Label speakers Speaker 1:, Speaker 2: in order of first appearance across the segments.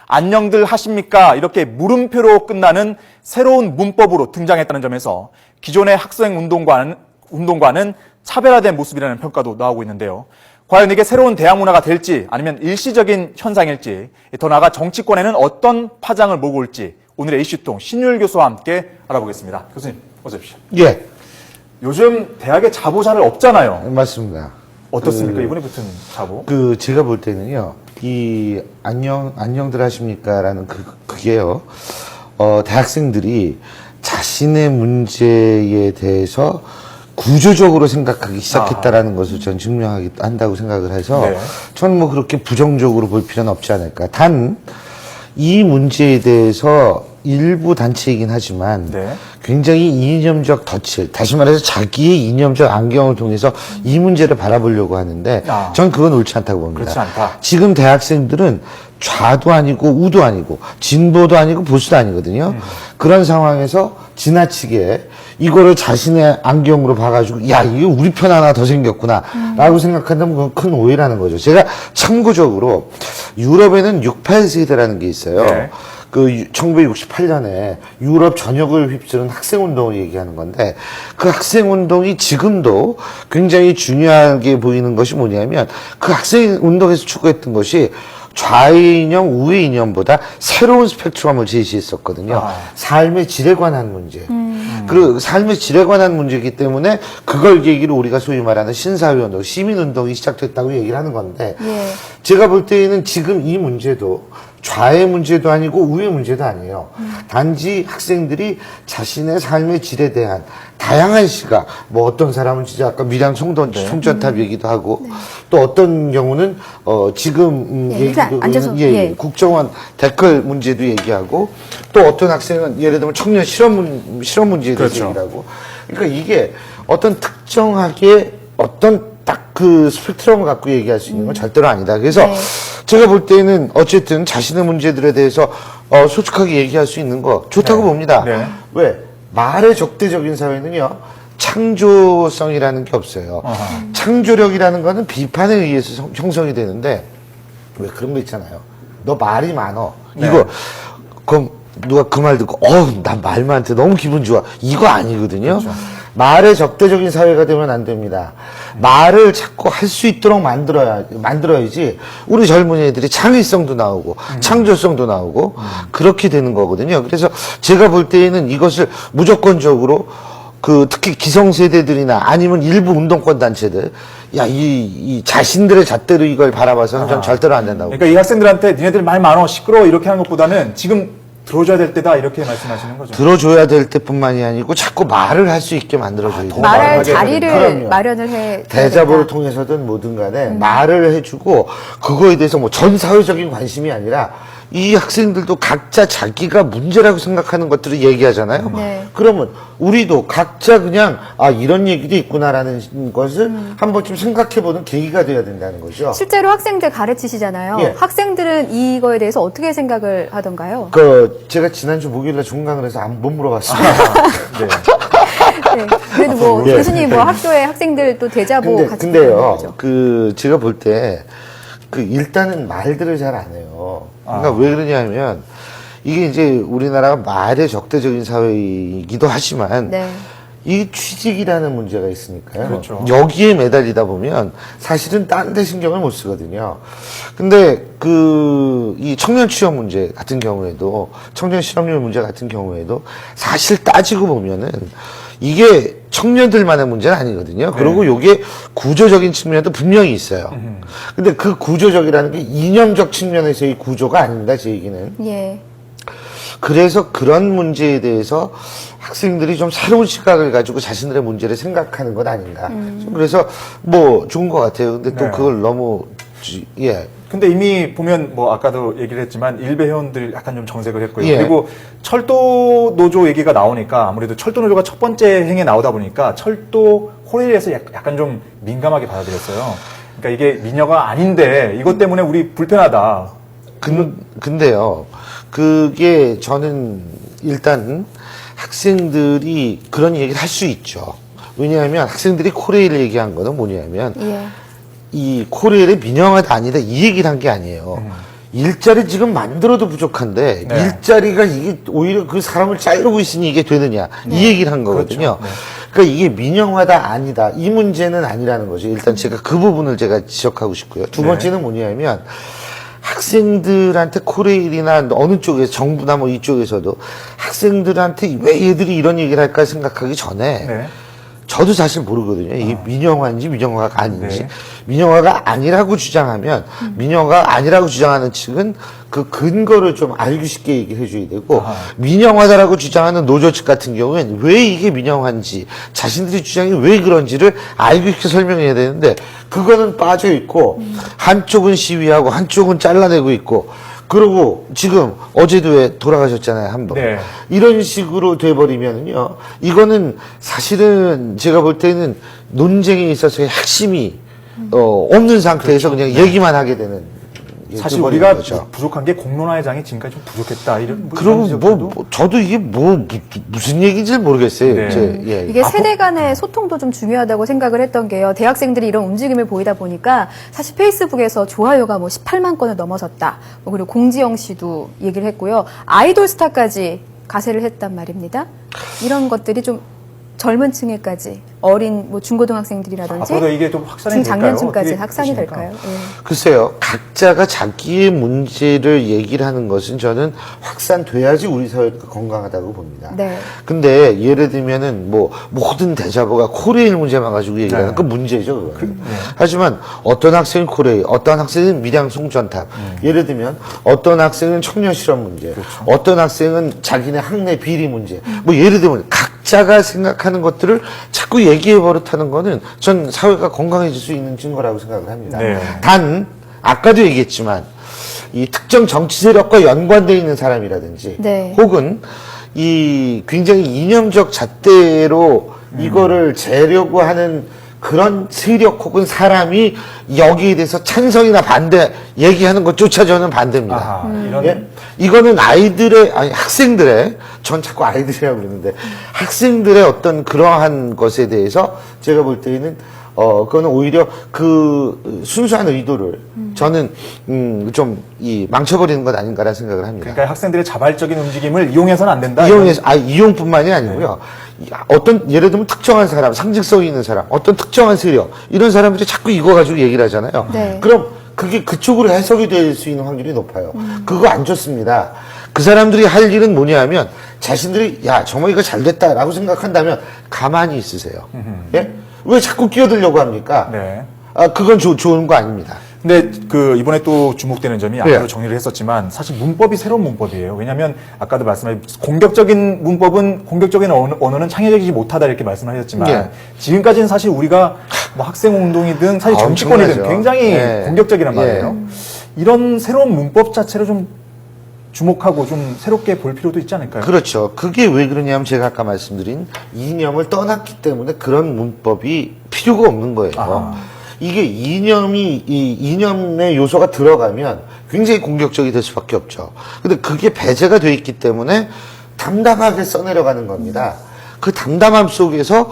Speaker 1: 안녕들 하십니까? 이렇게 물음표로 끝나는 새로운 문법으로 등장했다는 점에서 기존의 학생 운동과는 차별화된 모습이라는 평가도 나오고 있는데요. 과연 이게 새로운 대학 문화가 될지 아니면 일시적인 현상일지, 더 나아가 정치권에는 어떤 파장을 몰고 올지 오늘의 이슈통 신율 교수와 함께 알아보겠습니다. 교수님, 어서 오십시오.
Speaker 2: 예.
Speaker 1: 요즘 대학에 자보 잘 없잖아요.
Speaker 2: 맞습니다.
Speaker 1: 어떻습니까? 이번에 붙은 자보?
Speaker 2: 제가 볼 때는요, 이 안녕들 하십니까라는 그게요, 대학생들이 자신의 문제에 대해서 구조적으로 생각하기 시작했다라는 것을 전 증명한다고 생각을 해서,
Speaker 1: 네.
Speaker 2: 저는 뭐 그렇게 부정적으로 볼 필요는 없지 않을까. 단, 이 문제에 대해서 일부 단체이긴 하지만
Speaker 1: 네.
Speaker 2: 굉장히 이념적 덫을, 다시 말해서 자기의 이념적 안경을 통해서 이 문제를 바라보려고 하는데 전 그건 옳지 않다고 봅니다.
Speaker 1: 그렇지 않다.
Speaker 2: 지금 대학생들은 좌도 아니고 우도 아니고 진보도 아니고 보수도 아니거든요. 그런 상황에서 지나치게 이거를 자신의 안경으로 봐가지고 야, 이게 우리 편 하나 더 생겼구나 라고 생각한다면 그건 큰 오해라는 거죠. 제가 참고적으로 유럽에는 68세대라는 게 있어요.
Speaker 1: 네.
Speaker 2: 1968년에 유럽 전역을 휩쓰는 학생운동을 얘기하는 건데, 그 학생운동이 지금도 굉장히 중요하게 보이는 것이 뭐냐면, 그 학생운동에서 추구했던 것이 좌의 이념, 우의 이념보다 새로운 스펙트럼을 제시했었거든요. 삶의 질에 관한 문제. 그 삶의 질에 관한 문제이기 때문에 그걸 계기로 우리가 소위 말하는 신사회운동, 시민운동이 시작됐다고 얘기를 하는 건데,
Speaker 3: 예.
Speaker 2: 제가 볼 때에는 지금 이 문제도 좌의 문제도 아니고 우의 문제도 아니에요. 단지 학생들이 자신의 삶의 질에 대한 다양한 시각, 뭐 어떤 사람은 진짜 아까 밀양 총전탑 얘기도 하고, 또 어떤 경우는 지금
Speaker 3: 앉아서,
Speaker 2: 국정원 댓글 문제도 얘기하고, 또 어떤 학생은 예를 들면 청년 실업 문제에 대해서
Speaker 1: 그렇죠.
Speaker 2: 얘기를 하고, 그러니까 이게 어떤 특정하게 어떤 딱 그 스펙트럼을 갖고 얘기할 수 있는 건 절대로 아니다. 그래서 제가 볼 때는 어쨌든 자신의 문제들에 대해서 솔직하게 얘기할 수 있는 거 좋다고 봅니다.
Speaker 1: 네.
Speaker 2: 왜? 말의 적대적인 사회는요, 창조성이라는 게 없어요. 창조력이라는 거는 비판에 의해서 형성이 되는데, 왜 그런 거 있잖아요. 너 말이 많어.
Speaker 1: 네.
Speaker 2: 이거, 그럼 누가 그 말 듣고, 난 말 많대. 너무 기분 좋아. 이거 아니거든요. 그렇죠. 말의 적대적인 사회가 되면 안 됩니다. 말을 자꾸 할 수 있도록 만들어야지 우리 젊은 애들이 창의성도 나오고 창조성도 나오고 그렇게 되는 거거든요. 그래서 제가 볼 때에는 이것을 무조건적으로 특히 기성세대들이나 아니면 일부 운동권 단체들, 이 자신들의 잣대로 이걸 바라봐서는 전 절대로 안 된다고.
Speaker 1: 그러니까 이 학생들한테 니네들 말 많어, 시끄러워 이렇게 하는 것보다는 지금 들어줘야 될 때다 이렇게 말씀하시는 거죠.
Speaker 2: 들어줘야 될 때뿐만이 아니고 자꾸 말을 할 수 있게 만들어줘야 돼요.
Speaker 3: 말할 자리를
Speaker 2: 그럼요.
Speaker 3: 마련을 해.
Speaker 2: 대자보를 통해서든 뭐든 간에 말을 해주고, 그거에 대해서 뭐 전 사회적인 관심이 아니라 이 학생들도 각자 자기가 문제라고 생각하는 것들을 얘기하잖아요.
Speaker 3: 네.
Speaker 2: 그러면 우리도 각자 그냥 이런 얘기도 있구나라는 것을 한 번쯤 생각해보는 계기가 돼야 된다는 거죠.
Speaker 3: 실제로 학생들 가르치시잖아요.
Speaker 2: 예.
Speaker 3: 학생들은 이거에 대해서 어떻게 생각을 하던가요?
Speaker 2: 제가 지난주 목요일날 종강을 해서 못 물어봤습니다.
Speaker 1: 네.
Speaker 3: 네. 그래도 뭐
Speaker 2: 예.
Speaker 3: 교수님 뭐 학교에 학생들 또 대자보 같이
Speaker 2: 근데요,
Speaker 3: 거죠.
Speaker 2: 제가 볼 때, 일단은 말들을 잘 안 해요. 그러니까 왜 그러냐면, 이게 이제 우리나라가 말의 적대적인 사회이기도 하지만,
Speaker 3: 네.
Speaker 2: 이 취직이라는 문제가 있으니까요.
Speaker 1: 그렇죠.
Speaker 2: 여기에 매달리다 보면 사실은 딴 데 신경을 못 쓰거든요. 근데 이 청년 취업 문제 같은 경우에도, 청년 실업률 문제 같은 경우에도 사실 따지고 보면은 이게 청년들만의 문제는 아니거든요. 그리고 요게 구조적인 측면도 분명히 있어요. 근데 그 구조적이라는 게 이념적 측면에서의 구조가 아닙니다, 제 얘기는.
Speaker 3: 예.
Speaker 2: 그래서 그런 문제에 대해서 학생들이 좀 새로운 시각을 가지고 자신들의 문제를 생각하는 것 아닌가. 그래서 뭐 좋은 것 같아요. 근데 또
Speaker 1: 네.
Speaker 2: 그걸 너무,
Speaker 1: 근데 이미 보면 뭐 아까도 얘기를 했지만 일베 회원들이 약간 좀 정색을 했고요.
Speaker 2: 예.
Speaker 1: 그리고 철도 노조 얘기가 나오니까 아무래도 철도 노조가 첫 번째 행에 나오다 보니까 철도 호일에서 약간 좀 민감하게 받아들였어요. 그러니까 이게 민여가 아닌데 이것 때문에 우리 불편하다.
Speaker 2: 근데요, 그게 저는 일단 학생들이 그런 얘기를 할 수 있죠. 왜냐하면 학생들이 코레일을 얘기한 거는 뭐냐면,
Speaker 3: 예.
Speaker 2: 이 코레일의 민영화가 아니다 이 얘기를 한 게 아니에요. 일자리 지금 만들어도 부족한데
Speaker 1: 네.
Speaker 2: 일자리가 이게 오히려 그 사람을 자르고 있으니 이게 되느냐 이 얘기를 한 거거든요.
Speaker 1: 그렇죠. 네.
Speaker 2: 그러니까 이게 민영화다 아니다 이 문제는 아니라는 거죠. 일단 제가 그 부분을 제가 지적하고 싶고요. 두
Speaker 1: 네.
Speaker 2: 번째는 뭐냐면 학생들한테 코레일이나 어느 쪽에서 정부나 뭐 이쪽에서도 학생들한테 왜 얘들이 이런 얘기를 할까 생각하기 전에
Speaker 1: 네.
Speaker 2: 저도 사실 모르거든요. 이게 민영화인지 민영화가 아닌지.
Speaker 1: 네.
Speaker 2: 민영화가 아니라고 주장하면 민영화가 아니라고 주장하는 측은 그 근거를 좀 알기 쉽게 얘기해 줘야 되고 민영화다라고 주장하는 노조 측 같은 경우에는 왜 이게 민영화인지 자신들의 주장이 왜 그런지를 알기 쉽게 설명해야 되는데 그거는 빠져 있고 한쪽은 시위하고 한쪽은 잘라내고 있고 그리고 지금 어제도 왜 돌아가셨잖아요, 한 번.
Speaker 1: 네.
Speaker 2: 이런 식으로 돼버리면은요, 이거는 사실은 제가 볼 때는 논쟁에 있어서의 핵심이 없는 상태에서 그냥 얘기만 하게 되는.
Speaker 1: 사실
Speaker 2: 돼버리는
Speaker 1: 우리가
Speaker 2: 거죠.
Speaker 1: 부족한 게 공론화회장이 지금까지 좀 부족했다. 이런
Speaker 2: 그리고
Speaker 1: 이런
Speaker 2: 뭐,
Speaker 1: 지적도
Speaker 2: 저도 이게 무슨 얘기인지 모르겠어요.
Speaker 1: 네.
Speaker 2: 예.
Speaker 3: 이게 세대 간의 소통도 좀 중요하다고 생각을 했던 게요. 대학생들이 이런 움직임을 보이다 보니까 사실 페이스북에서 좋아요가 뭐 18만 건을 넘어섰다. 뭐 그리고 공지영 씨도 얘기를 했고요. 아이돌 스타까지 가세를 했단 말입니다. 이런 것들이 좀 젊은 층에까지 어린 뭐 중고등학생들이라든지
Speaker 1: 앞으로도 이게 좀 확산이 될까요?
Speaker 3: 중장년층까지
Speaker 1: 어떻게
Speaker 3: 확산이
Speaker 1: 보십니까?
Speaker 3: 될까요? 예.
Speaker 2: 글쎄요, 각자가 자기의 문제를 얘기를 하는 것은 저는 확산돼야지 우리 사회가 건강하다고 봅니다.
Speaker 3: 네.
Speaker 2: 근데 예를 들면은 뭐 모든 대자보가 코레일 문제만 가지고 얘기하는
Speaker 1: 네.
Speaker 2: 그 문제죠. 그거는. 하지만 어떤 학생은 코레일, 어떤 학생은 밀양 송전탑. 예를 들면 어떤 학생은 청년 실업 문제, 어떤 학생은 자기네 학내 비리 문제. 뭐 예를 들면 각자가 생각하는 것들을 자꾸 얘기해 버릇하는 거는 전 사회가 건강해질 수 있는 증거라고 생각을 합니다.
Speaker 1: 네.
Speaker 2: 단 아까도 얘기했지만 이 특정 정치 세력과 연관되어 있는 사람이라든지
Speaker 3: 네.
Speaker 2: 혹은 이 굉장히 이념적 잣대로 이거를 재려고 하는 그런 세력 혹은 사람이 여기에 대해서 찬성이나 반대 얘기하는 것조차 저는 반대입니다.
Speaker 1: 아하, 이런
Speaker 2: 예? 이거는 아이들의, 아니, 학생들의, 전 자꾸 아이들이라고 그러는데, 학생들의 어떤 그러한 것에 대해서 제가 볼 때는, 그거는 오히려 그 순수한 의도를 저는, 좀, 망쳐버리는 것 아닌가라는 생각을 합니다.
Speaker 1: 그러니까 학생들의 자발적인 움직임을 이용해서는 안 된다.
Speaker 2: 이용뿐만이 아니고요. 어떤, 예를 들면 특정한 사람, 상징성이 있는 사람, 어떤 특정한 세력, 이런 사람들이 자꾸 이거 가지고 얘기를 하잖아요.
Speaker 3: 네.
Speaker 2: 그럼 그게 그쪽으로 해석이 될 수 있는 확률이 높아요. 그거 안 좋습니다. 그 사람들이 할 일은 뭐냐 하면 자신들이, 야, 정말 이거 잘 됐다라고 생각한다면 가만히 있으세요. 예? 왜 자꾸 끼어들려고 합니까?
Speaker 1: 네.
Speaker 2: 그건 좋은 거 아닙니다.
Speaker 1: 근데 그 이번에 또 주목되는 점이
Speaker 2: 네.
Speaker 1: 앞으로 정리를 했었지만 사실 문법이 새로운 문법이에요. 왜냐하면 아까도 말씀하신 공격적인 문법은 공격적인 언어는 창의적이지 못하다 이렇게 말씀하셨지만
Speaker 2: 네.
Speaker 1: 지금까지는 사실 우리가 뭐 학생 운동이든 사실 정치권이든
Speaker 2: 엄청나죠.
Speaker 1: 굉장히
Speaker 2: 네.
Speaker 1: 공격적이란
Speaker 2: 네.
Speaker 1: 말이에요. 이런 새로운 문법 자체를 좀 주목하고 좀 새롭게 볼 필요도 있지 않을까요?
Speaker 2: 그렇죠. 그게 왜 그러냐면 제가 아까 말씀드린 이념을 떠났기 때문에 그런 문법이 필요가 없는 거예요.
Speaker 1: 아하.
Speaker 2: 이게 이념의 요소가 들어가면 굉장히 공격적이 될 수밖에 없죠. 근데 그게 배제가 돼 있기 때문에 담담하게 써내려가는 겁니다. 그 담담함 속에서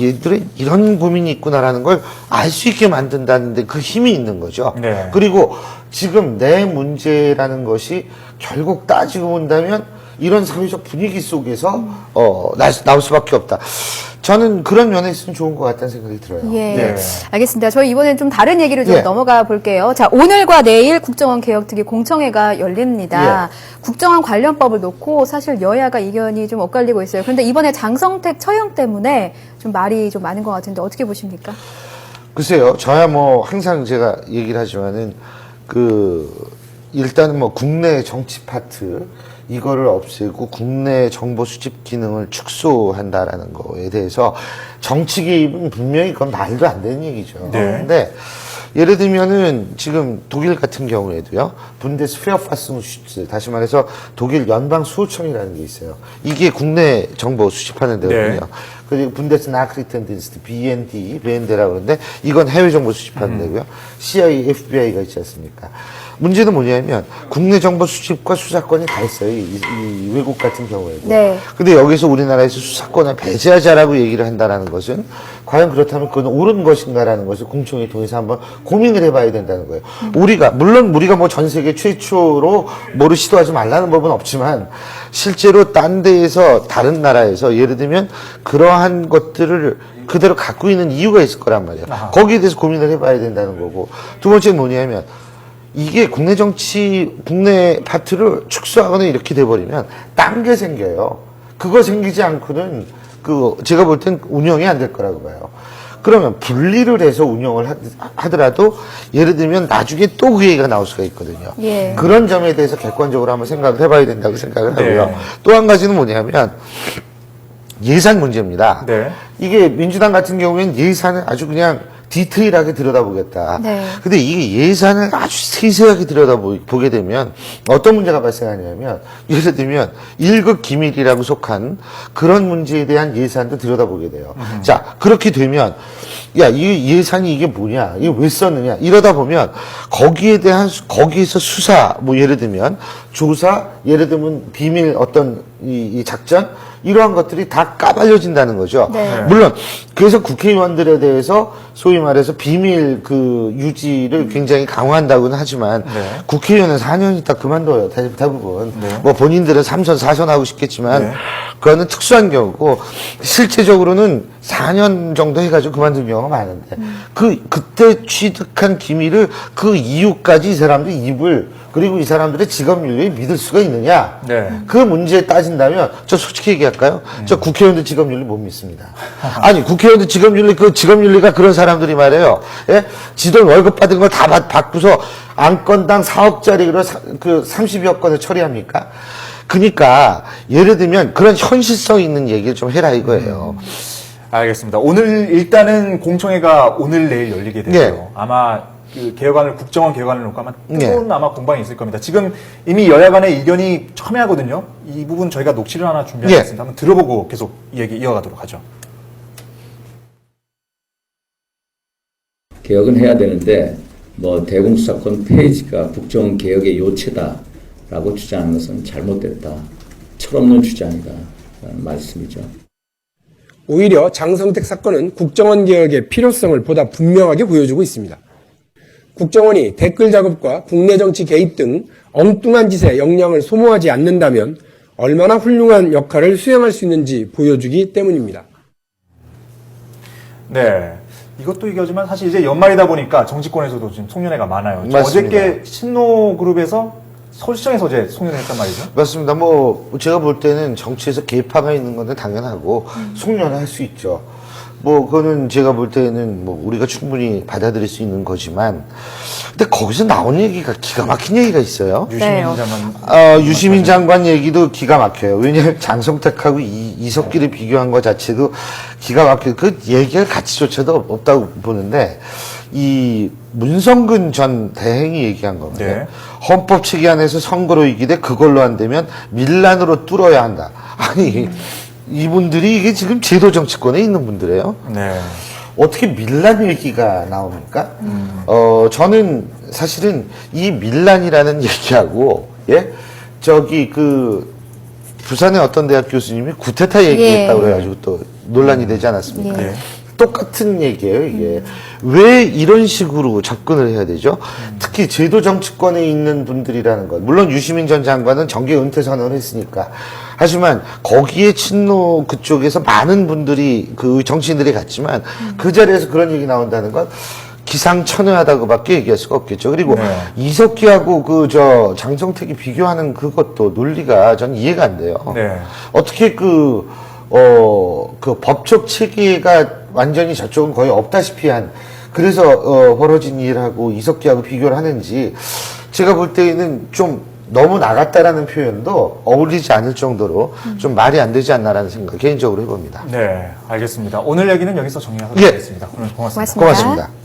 Speaker 2: 얘들의 이런 고민이 있구나라는 걸 알 수 있게 만든다는데 그 힘이 있는 거죠.
Speaker 1: 네.
Speaker 2: 그리고 지금 내 문제라는 것이 결국 따지고 본다면 이런 사회적 분위기 속에서 나올 수밖에 없다. 저는 그런 면에 있으면 좋은 것 같다는 생각이 들어요.
Speaker 3: 예,
Speaker 1: 네.
Speaker 3: 알겠습니다. 저희 이번엔 좀 다른 얘기를 좀
Speaker 2: 예.
Speaker 3: 넘어가 볼게요. 자, 오늘과 내일 국정원 개혁특위 공청회가 열립니다. 국정원 관련법을 놓고 사실 여야가 이견이 좀 엇갈리고 있어요. 그런데 이번에 장성택 처형 때문에 좀 말이 좀 많은 것 같은데 어떻게 보십니까?
Speaker 2: 글쎄요, 저야 뭐 항상 제가 얘기를 하지만은 일단은 뭐 국내 정치 파트 이거를 없애고 국내 정보 수집 기능을 축소한다라는 거에 대해서 정치 개입은 분명히 그건 말도 안 되는 얘기죠.
Speaker 1: 네.
Speaker 2: 근데 예를 들면은 지금 독일 같은 경우에도요, 분데스페어파스무슈츠, 다시 말해서 독일 연방 수호청이라는 게 있어요. 이게 국내 정보 수집하는 데거든요.
Speaker 1: 네.
Speaker 2: 그리고 분데스나크리텐딘스트, BND라고 그러는데 이건 해외 정보 수집하는 데고요. CIA, FBI가 있지 않습니까? 문제는 뭐냐면 국내 정보 수집과 수사권이 다 있어요. 이 외국 같은 경우에도.
Speaker 3: 네.
Speaker 2: 근데 여기서 우리나라에서 수사권을 배제하자라고 얘기를 한다는 것은 과연 그렇다면 그건 옳은 것인가라는 것을 공청회 통해서 한번 고민을 해봐야 된다는 거예요. 물론 우리가 뭐 전 세계 최초로 뭐를 시도하지 말라는 법은 없지만 실제로 딴 데에서 다른 나라에서 예를 들면 그러한 것들을 그대로 갖고 있는 이유가 있을 거란 말이에요. 거기에 대해서 고민을 해봐야 된다는 거고. 두 번째는 뭐냐면 이게 국내 정치, 국내 파트를 축소하거나 이렇게 돼버리면 딴 게 생겨요. 그거 생기지 않고는 제가 볼 땐 운영이 안 될 거라고 봐요. 그러면 분리를 해서 운영을 하더라도 예를 들면 나중에 또 그 얘기가 나올 수가 있거든요.
Speaker 3: 예.
Speaker 2: 그런 점에 대해서 객관적으로 한번 생각을 해봐야 된다고 생각을 하고요.
Speaker 1: 네.
Speaker 2: 또 한 가지는 뭐냐면 예산 문제입니다.
Speaker 1: 네.
Speaker 2: 이게 민주당 같은 경우에는 예산을 아주 그냥 디테일하게 들여다보겠다.
Speaker 3: 네.
Speaker 2: 근데 이게 예산을 아주 세세하게 들여다보게 되면 어떤 문제가 발생하냐면 예를 들면 1급 기밀이라고 속한 그런 문제에 대한 예산도 들여다보게 돼요. 자, 그렇게 되면 야, 이 예산이 이게 뭐냐? 이게 왜 썼느냐? 이러다 보면 거기에서 수사, 뭐 예를 들면 조사, 예를 들면 비밀 어떤 이 작전 이러한 것들이 다 까발려진다는 거죠.
Speaker 3: 네.
Speaker 2: 물론 그래서 국회의원들에 대해서 소위 말해서 비밀 유지를 굉장히 강화한다고는 하지만
Speaker 1: 네.
Speaker 2: 국회의원은 4년 있다 그만둬요. 대부분.
Speaker 1: 네.
Speaker 2: 뭐 본인들은 3선, 4선 하고 싶겠지만
Speaker 1: 네.
Speaker 2: 그거는 특수한 경우고 실제적으로는 4년 정도 해가지고 그만둔 경우가 많은데 그때 취득한 기밀을 그 이후까지 이 사람들이 그리고 이 사람들의 직업윤리에 믿을 수가 있느냐?
Speaker 1: 네.
Speaker 2: 그 문제에 따진다면 저 솔직히 얘기할까요? 저 국회의원들 직업윤리 못 믿습니다. 아니 국회의원들 직업윤리 그 직업윤리가 그런 사람들이 말이에요. 예? 지들 월급 받은 걸 다 받고서 안건당 4억짜리로 그 30여 건을 처리합니까? 그러니까 예를 들면 그런 현실성 있는 얘기를 좀 해라 이거예요.
Speaker 1: 알겠습니다. 오늘 일단은 공청회가 오늘 내일 열리게 되고요.
Speaker 2: 네.
Speaker 1: 아마 국정원 개혁안을 놓고 아마 뜨거운
Speaker 2: 네.
Speaker 1: 아마 공방이 있을 겁니다. 지금 이미 여야 간의 의견이 첨예하거든요. 이 부분 저희가 녹취를 하나 준비하겠습니다. 한번 들어보고 계속 얘기 이어가도록 하죠.
Speaker 4: 개혁은 해야 되는데 뭐 대공수사권 폐지가 국정원 개혁의 요체다라고 주장하는 것은 잘못됐다. 철없는 주장이다라는 말씀이죠.
Speaker 5: 오히려 장성택 사건은 국정원 개혁의 필요성을 보다 분명하게 보여주고 있습니다. 국정원이 댓글 작업과 국내 정치 개입 등 엉뚱한 짓에 역량을 소모하지 않는다면 얼마나 훌륭한 역할을 수행할 수 있는지 보여주기 때문입니다.
Speaker 1: 네. 이것도 얘기하지만 사실 이제 연말이다 보니까 정치권에서도 지금 송년회가 많아요.
Speaker 2: 맞습니다.
Speaker 1: 어저께 신노그룹에서 서울시장에서 어제 송년회 했단 말이죠.
Speaker 2: 맞습니다. 뭐 제가 볼 때는 정치에서 개파가 있는 건 당연하고 송년회 할 수 있죠. 뭐 그거는 제가 볼 때는 뭐 우리가 충분히 받아들일 수 있는 거지만 근데 거기서 나온 얘기가 기가 막힌 얘기가 있어요.
Speaker 1: 유시민
Speaker 3: 네.
Speaker 1: 장관.
Speaker 2: 유시민 장관 얘기도 기가 막혀요. 왜냐하면 장성택하고 이석기를 비교한 것 자체도 기가 막혀요. 그 얘기할 가치조차도 없다고 보는데 이 문성근 전 대행이 얘기한 겁니다.
Speaker 1: 네.
Speaker 2: 헌법 체계 안에서 선거로 이기되 그걸로 안 되면 밀란으로 뚫어야 한다. 아니 이분들이 이게 지금 제도 정치권에 있는 분들이에요.
Speaker 1: 네.
Speaker 2: 어떻게 밀란 얘기가 나옵니까? 저는 사실은 이 밀란이라는 얘기하고, 예? 부산의 어떤 대학 교수님이 구테타 얘기했다고 그래가지고 또 논란이 되지 않았습니까?
Speaker 1: 예.
Speaker 2: 똑같은 얘기예요, 이게. 왜 이런 식으로 접근을 해야 되죠? 특히 제도 정치권에 있는 분들이라는 것. 물론 유시민 전 장관은 정계 은퇴 선언을 했으니까. 하지만 거기에 친노 그쪽에서 많은 분들이 정치인들이 갔지만 그 자리에서 그런 얘기 나온다는 건 기상천외하다고밖에 얘기할 수가 없겠죠. 그리고
Speaker 1: 네.
Speaker 2: 이석기하고 장성택이 비교하는 그것도 논리가 전 이해가 안 돼요.
Speaker 1: 네.
Speaker 2: 어떻게 법적 체계가 완전히 저쪽은 거의 없다시피 그래서 벌어진 일하고 이석기하고 비교를 하는지 제가 볼 때는 좀 너무 나갔다라는 표현도 어울리지 않을 정도로 좀 말이 안 되지 않나라는 생각 개인적으로 해봅니다.
Speaker 1: 네. 알겠습니다. 오늘 얘기는 여기서 정리하도록
Speaker 2: 예.
Speaker 1: 하겠습니다. 오늘 고맙습니다.
Speaker 3: 고맙습니다.
Speaker 2: 고맙습니다.